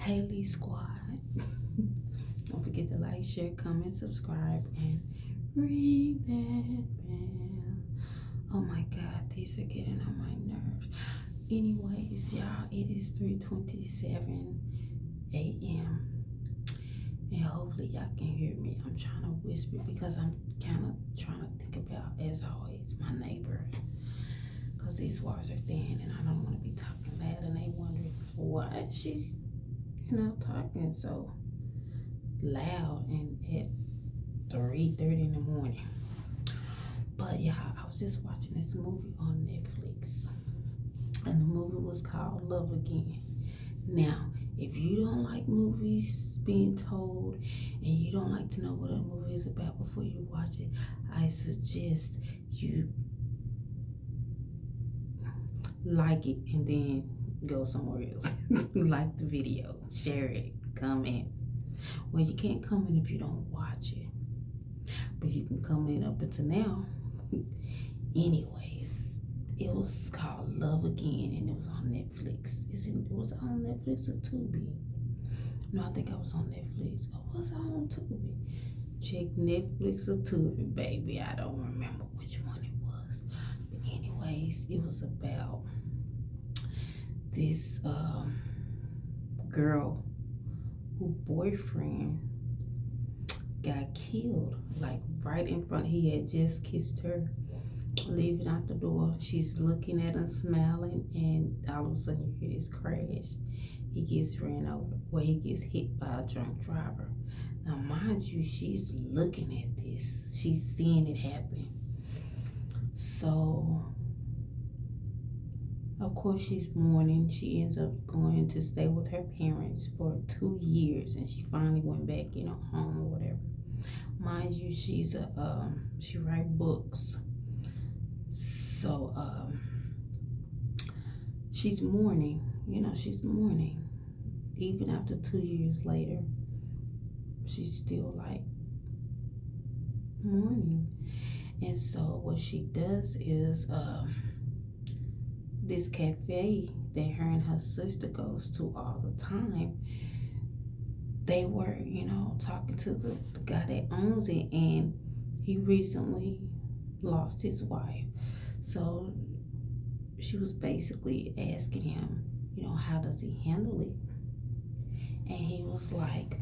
Haley Squad. Don't forget to like, share, comment, subscribe, and ring that bell. Oh my God, these are getting on my nerves. Anyways, y'all, it is 3:27 a.m. and hopefully y'all can hear me. I'm trying to whisper because I'm kind of trying to think about, as always, my neighbor. Because these walls are thin and I don't want to be talking loud and they wondering why she's, talking so loud and at 3:30 in the morning. But yeah, I was just watching this movie on Netflix and the movie was called Love Again. Now, if you don't like movies being told and you don't like to know what a movie is about before you watch it, I suggest you like it and then go somewhere else. Like the video, share it, comment. Well, you can't comment if you don't watch it, but you can comment up until now. Anyways, it was called Love Again and it was on Netflix. It was on Netflix or Tubi? No, I think I was on Netflix. Or was I on Tubi? Check Netflix or Tubi, baby. I don't remember which one it was. But anyways, it was about this girl who boyfriend got killed, like right in front. He had just kissed her, leaving out the door. She's looking at him, smiling, and all of a sudden you hear this crash. He gets ran over. Well, he gets hit by a drunk driver. Now, mind you, she's looking at this. She's seeing it happen. So, of course, she's mourning. She ends up going to stay with her parents for 2 years, and she finally went back, home or whatever. Mind you, she write books. So, she's mourning. She's mourning. Even after 2 years later, she's still like mourning. And so what she does is this cafe that her and her sister goes to all the time, they were, talking to the guy that owns it, and he recently lost his wife. So she was basically asking him, how does he handle it? And he was like,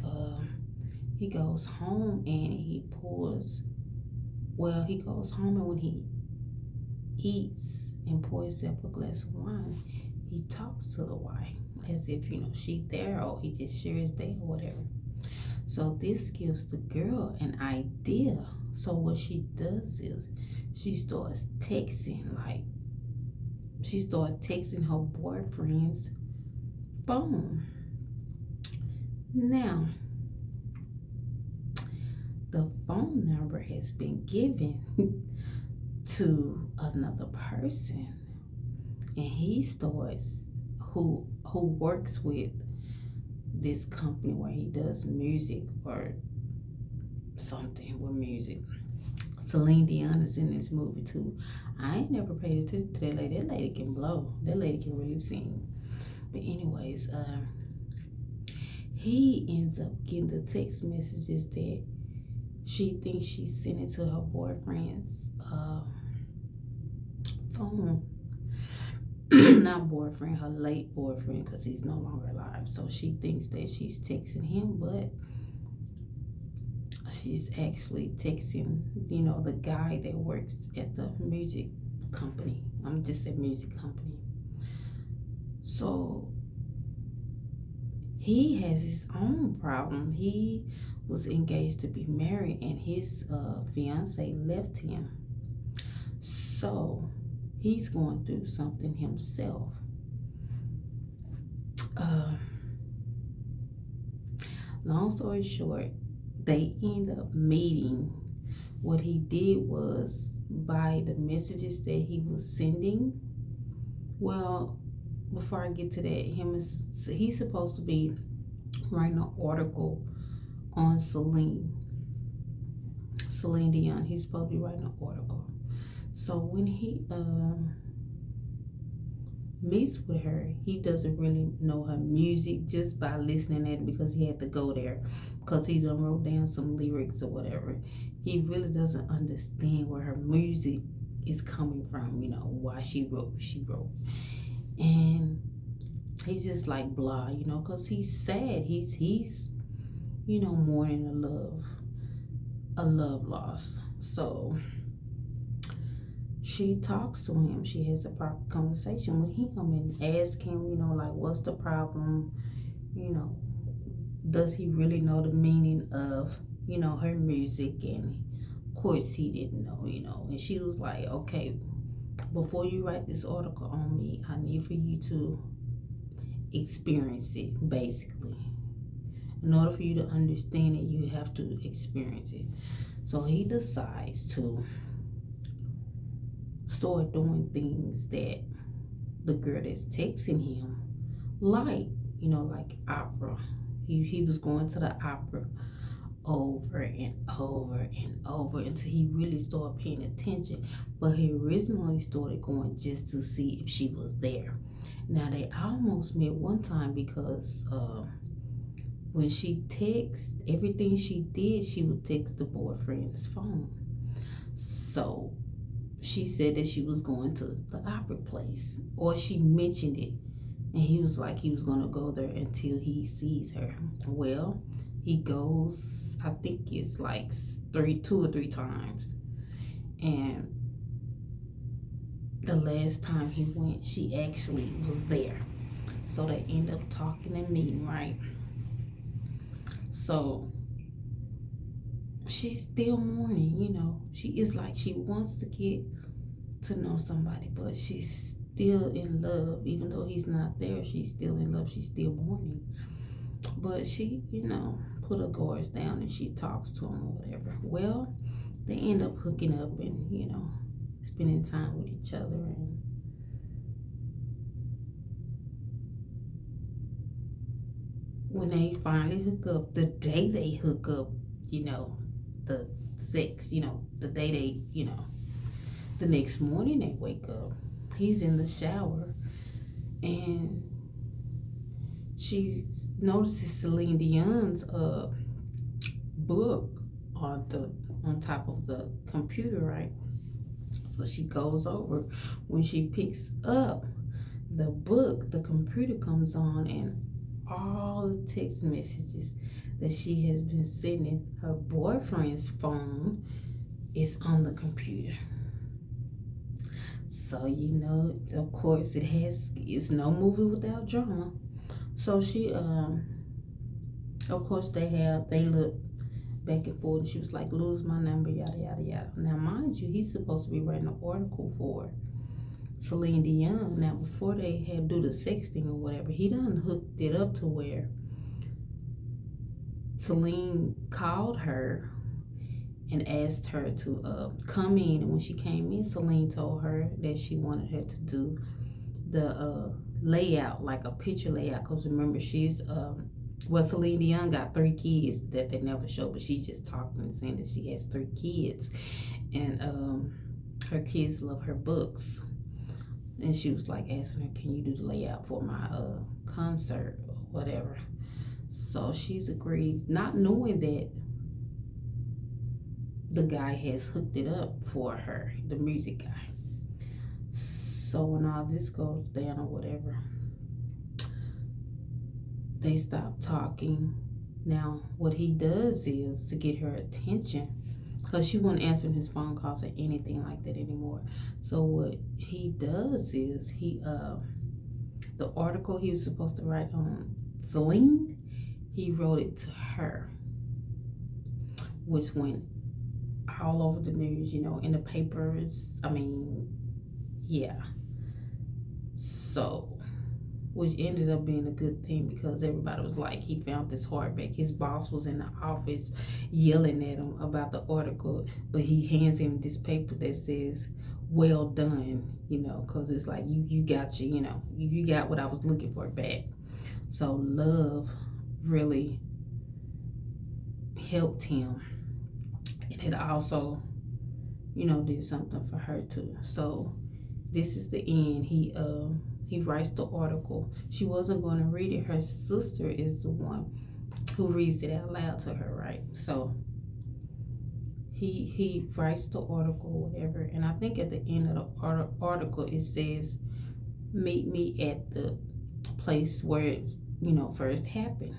he goes home and he goes home and when he eats and pours himself a glass of wine, he talks to the wife as if, she there or he just shares there or whatever. So this gives the girl an idea. So what she does is she starts texting her boyfriend's phone. Now, the phone number has been given to another person, and he starts who works with this company where he does music or something with music. Celine Dion is in this movie too. I ain't never paid attention to that lady. That lady can blow. That lady can really sing. But anyways, he ends up getting the text messages that she thinks she's sending to her boyfriend's phone. Not boyfriend, her late boyfriend, because he's no longer alive. So she thinks that she's texting him, but she's actually texting, the guy that works at the music company. I'm just a music company. So he has his own problem. He was engaged to be married and his fiance left him. So he's going through something himself. Long story short, they end up meeting. What he did was, by the messages that he was sending, well, before I get to that, he's supposed to be writing an article on Celine Dion. He's supposed to be writing an article. So when he meets with her, he doesn't really know her music just by listening at it because he had to go there because he done wrote down some lyrics or whatever. He really doesn't understand where her music is coming from, why she wrote what she wrote. And he's just like blah, because he's sad. He's mourning a love loss. So she talks to him. She has a proper conversation with him and asks him, like, what's the problem? You know, does he really know the meaning of, her music? And of course he didn't know, And she was like, okay, before you write this article on me, I need for you to experience it, basically. In order for you to understand it, you have to experience it. So he decides to start doing things that the girl that's texting him like, like opera. He was going to the opera over and over and over until he really started paying attention. But he originally started going just to see if she was there. Now they almost met one time because when she texts, everything she did, she would text the boyfriend's phone. So she said that she was going to the opera place, or she mentioned it, and he was like he was going to go there until he sees her. Well, he goes, I think it's like 2 or 3 times, and the last time he went, she actually was there. So they end up talking and meeting, right? So she's still mourning, she is like she wants to get to know somebody, but she's still in love. Even though he's not there, she's still in love. She's still mourning. But she, put her guards down and she talks to him or whatever. Well, they end up hooking up and, spending time with each other. And when they finally hook up, the day they hook up, the sex, the day the next morning they wake up, he's in the shower and she notices Celine Dion's book on top of the computer, right? So she goes over. When she picks up the book, the computer comes on and all the text messages that she has been sending her boyfriend's phone is on the computer. So of course it's no movie without drama. So she of course they look back and forth, and she was like, lose my number, yada yada yada. Now mind you, he's supposed to be writing an article for Celine Dion. Now before they had do the sexting or whatever, he done hooked it up to where Celine called her and asked her to come in. And when she came in, Celine told her that she wanted her to do the layout, like a picture layout. Because remember, she's Celine Dion got 3 kids that they never show, but she's just talking and saying that she has 3 kids, and her kids love her books. And she was like asking her, can you do the layout for my concert or whatever? So she's agreed, not knowing that the guy has hooked it up for her, the music guy. So when all this goes down or whatever, they stop talking. Now what he does is to get her attention, because she wasn't answering his phone calls or anything like that anymore. So what he does is the article he was supposed to write on Celine, he wrote it to her, which went all over the news, in the papers. I mean, yeah. So, which ended up being a good thing, because everybody was like, he found this hardback. His boss was in the office yelling at him about the article, but he hands him this paper that says, well done, because it's like, you got you got what I was looking for back. So love really helped him, and it also did something for her too. So this is the end. He writes the article. She wasn't going to read it. Her sister is the one who reads it out loud to her, right? So he writes the article, whatever. And I think at the end of the article, it says, meet me at the place where it, first happened.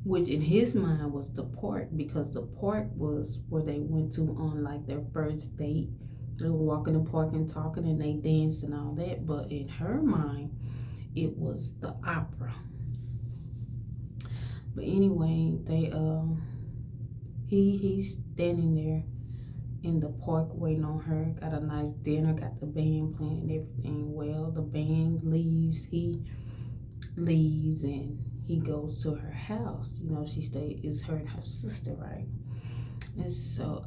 Which in his mind was the park, because the park was where they went to on like their first date. They were walking the park and talking and they danced and all that. But in her mind, it was the opera. But anyway, he's standing there in the park waiting on her. Got a nice dinner, got the band playing and everything. Well, the band leaves, he leaves, and he goes to her house. She stayed, it's her and her sister, right? And so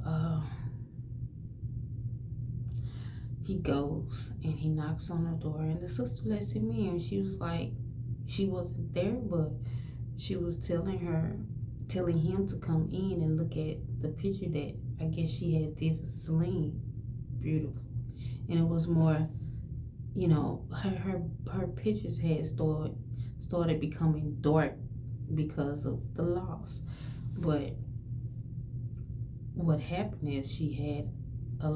he goes and he knocks on the door, and the sister lets him in. She was like, she wasn't there, but she was telling him to come in and look at the picture that I guess she had did for Celine. Beautiful. And it was more, her pictures had started becoming dark because of the loss. But what happened is she had how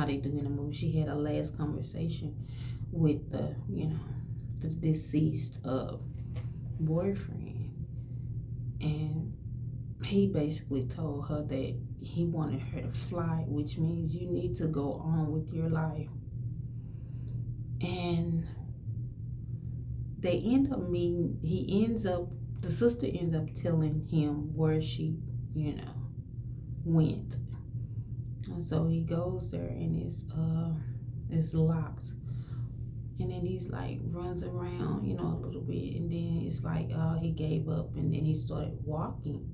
they do in the movie, she had a last conversation with the deceased boyfriend, and he basically told her that he wanted her to fly, which means you need to go on with your life. And they end up meeting. The sister ends up telling him where she went. And so he goes there, and it's locked. And then he's like runs around, a little bit, and then it's like he gave up, and then he started walking.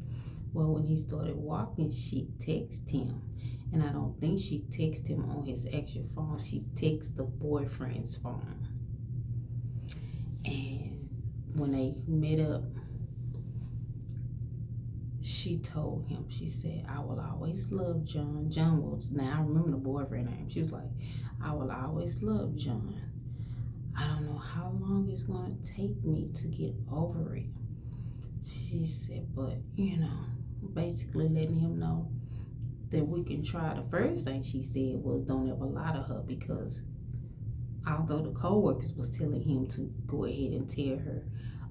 Well, when he started walking, she texted him, and I don't think she texted him on his actual phone. She texted the boyfriend's phone. And when they met up, she told him, she said, I will always love John. John was, now I remember the boyfriend name. She was like, I will always love John. I don't know how long it's going to take me to get over it. She said, but, basically letting him know that we can try. The first thing she said was, don't ever lie to her, because although the co-workers was telling him to go ahead and tell her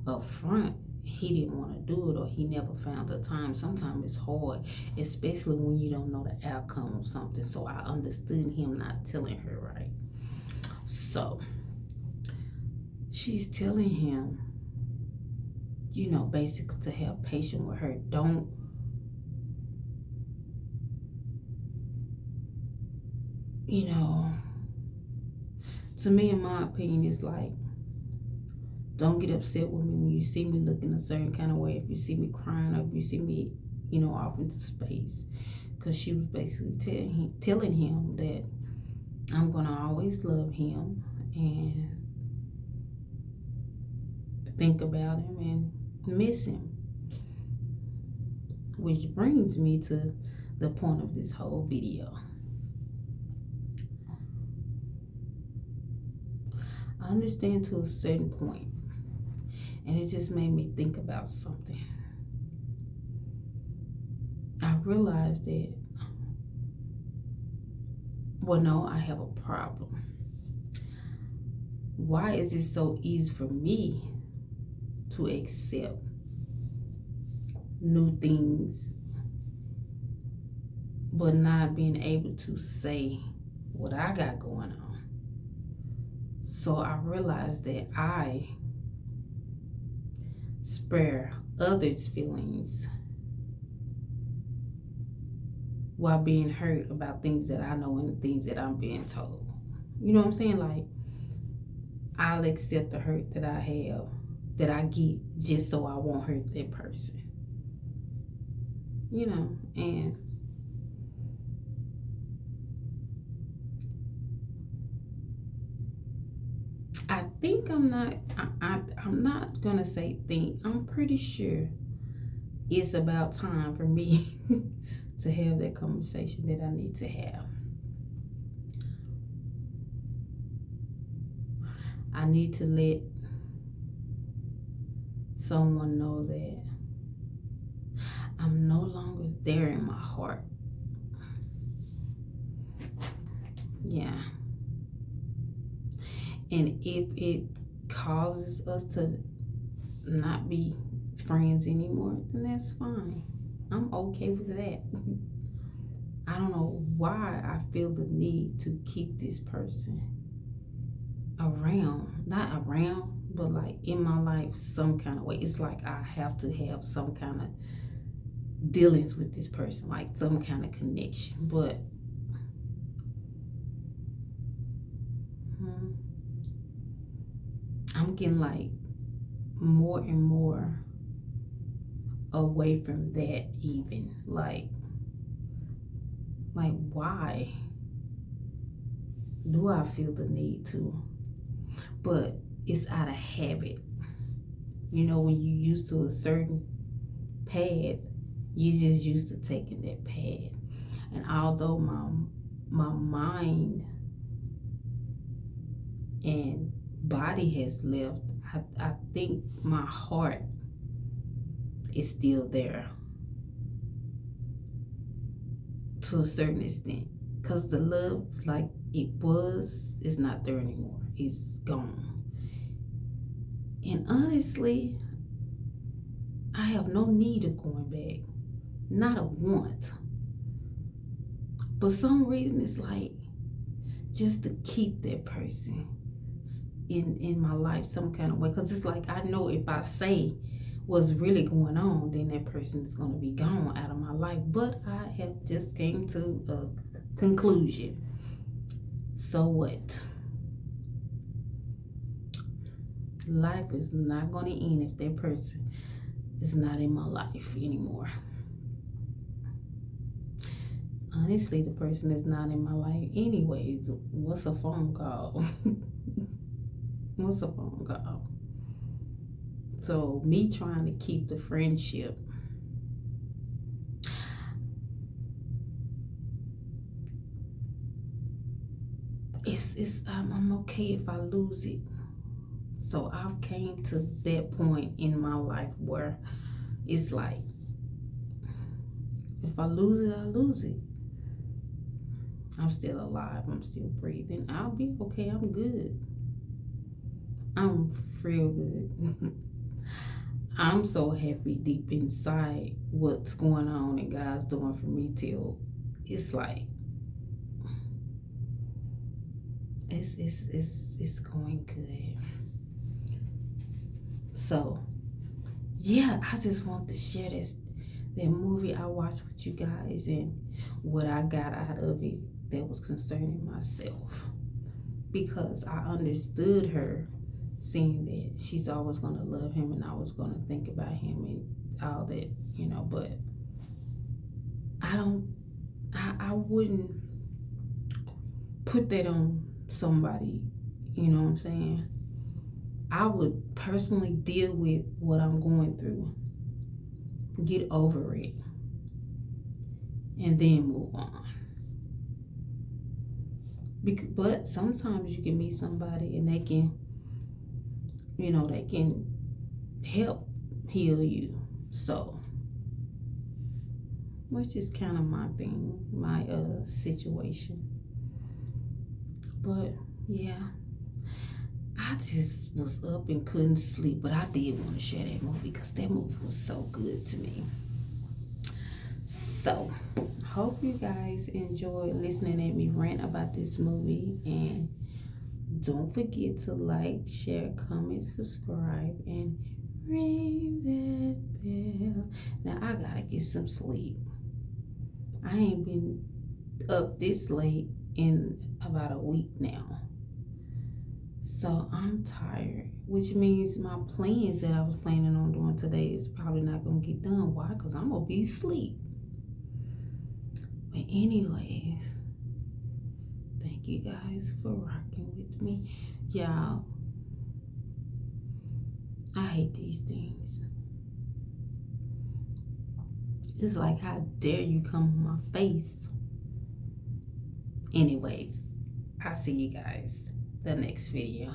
up front, he didn't want to do it, or he never found the time. Sometimes it's hard, especially when you don't know the outcome of something. So I understood him not telling her, right? So she's telling him, basically to have patience with her. Don't, to me, in my opinion, it's like, don't get upset with me when you see me looking a certain kind of way. If you see me crying, or if you see me, off into space. Because she was basically telling him that I'm going to always love him and think about him and miss him. Which brings me to the point of this whole video. I understand to a certain point, and it just made me think about something. I realized that, I have a problem. Why is it so easy for me to accept new things, but not being able to say what I got going on? So I realized that I spare others' feelings while being hurt about things that I know and things that I'm being told. You know what I'm saying? Like, I'll accept the hurt that I have, that I get, just so I won't hurt that person. And I think I'm not gonna say think, I'm pretty sure it's about time for me to have that conversation that I need to have. I need to let someone know that I'm no longer there in my heart. Yeah. And if it causes us to not be friends anymore, then that's fine. I'm okay with that. I don't know why I feel the need to keep this person around. Not around, but like in my life some kind of way. It's like I have to have some kind of dealings with this person, like some kind of connection. But I'm getting like more and more away from that. Even like why do I feel the need to? But it's out of habit. You know, when you used to a certain path, you just used to taking that path. And although my mind and body has left, I think my heart is still there to a certain extent. Because the love, like it was, is not there anymore. It's gone. And honestly, I have no need of going back. Not a want. But some reason it's like just to keep that person in my life some kind of way. Because it's like I know if I say what's really going on, then that person is going to be gone out of my life. But I have just came to a conclusion. So what? Life is not going to end if that person is not in my life anymore. Honestly, the person is not in my life anyways. What's a phone call? What's a phone call? So me trying to keep the friendship, I'm okay if I lose it. So I've came to that point in my life where it's like, if I lose it, I lose it. I'm still alive. I'm still breathing. I'll be okay. I'm good. I'm real good. I'm so happy deep inside what's going on and God's doing for me till it's like it's going good. So yeah, I just want to share that movie I watched with you guys and what I got out of it that was concerning myself, because I understood her saying that she's always going to love him and I was going to think about him and all that, you know. But I wouldn't put that on somebody, you know what I'm saying? I would personally deal with what I'm going through, get over it, and then move on. But sometimes you can meet somebody and they can, you know, they can help heal you. So, which is kind of my thing, my situation. But yeah, I just was up and couldn't sleep, but I did want to share that movie because that movie was so good to me. So, hope you guys enjoyed listening at me rant about this movie, and don't forget to like, share, comment, subscribe, and ring that bell. Now I gotta get some sleep. I ain't been up this late in about a week now. So I'm tired, which means my plans that I was planning on doing today is probably not going to get done. Why? Because I'm going to be asleep. But anyways, thank you guys for rocking with me. Y'all, I hate these things. It's like, how dare you come on my face? Anyways, I'll see you guys the next video.